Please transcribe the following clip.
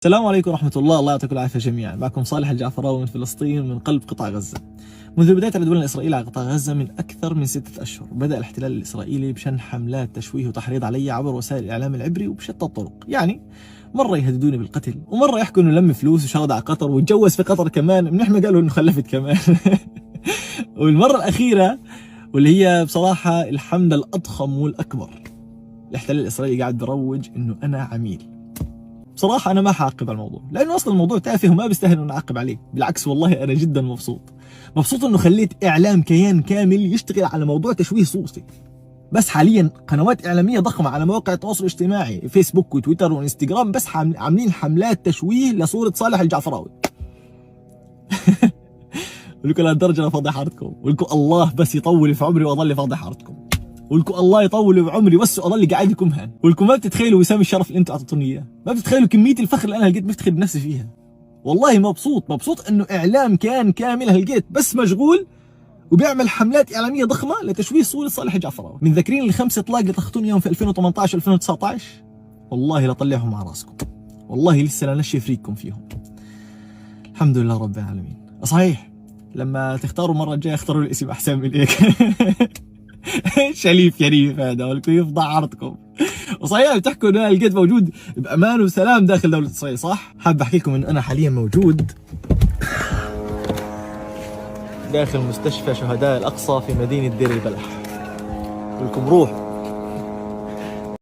السلام عليكم ورحمة الله. الله يعطيكم العافية جميعا. معكم صالح الجعفراوي من فلسطين من قلب قطاع غزة. منذ بداية العدوان الإسرائيلي على قطاع غزة من أكثر من 6 أشهر بدأ الاحتلال الإسرائيلي بشن حملات تشويه وتحريض علي عبر وسائل الإعلام العبري وبشتى الطرق. يعني مرة يهددوني بالقتل، ومرة يحكوا إنه لم فلوس وشرد على قطر وتجوز في قطر كمان، من إحنا قالوا إنه خلفت كمان. والمرة الأخيرة واللي هي بصراحة الحملة الأضخم والأكبر، الاحتلال الإسرائيلي قاعد بروج إنه أنا عميل. بصراحة أنا ما حعقب على الموضوع، لأنه أصلا الموضوع تافه وما بيستاهل إنه نعقب عليه. بالعكس والله أنا جدا مبسوط إنه خليت إعلام كيان كامل يشتغل على موضوع تشويه صوتي. بس حاليا قنوات إعلامية ضخمة على مواقع التواصل الاجتماعي فيسبوك وتويتر وانستغرام بس عاملين حملات تشويه لصورة صالح الجعفراوي. ولكم لهالدرجة أنا فاضي حارتكم، ولكم الله بس يطول في عمري وأضل فاضي حارتكم، ولكم الله يطول بعمري بس واضل قاعد لكم هان. ولكم ما بتتخيلوا وسام الشرف اللي انتم اعطيتوني اياه، ما بتتخيلوا كميه الفخر اللي انا هلقيت مفتخر بنفسي فيها. والله مبسوط انه اعلام كان كامل هلقيت بس مشغول وبيعمل حملات اعلاميه ضخمه لتشويه صوره صالح الجعفراوي. من ذاكرين الخمس اطلاق اللي طخطوني اياهم في 2018 و2019؟ والله لطلعهم على راسكم، والله لسه لنشف ريقكم فيهم. الحمد لله رب العالمين. صحيح لما تختاروا المره الجايه اختاروا الاسم احسن من هيك. شريف هذا، ولكم يفضح عرضكم. وصحيح بتحكوا انه لقيت موجود بامان وسلام داخل دوله اسرائيل، صح؟ حابب احكي لكم انه انا حاليا موجود داخل مستشفى شهداء الاقصى في مدينه دير البلح. ولكم روحوا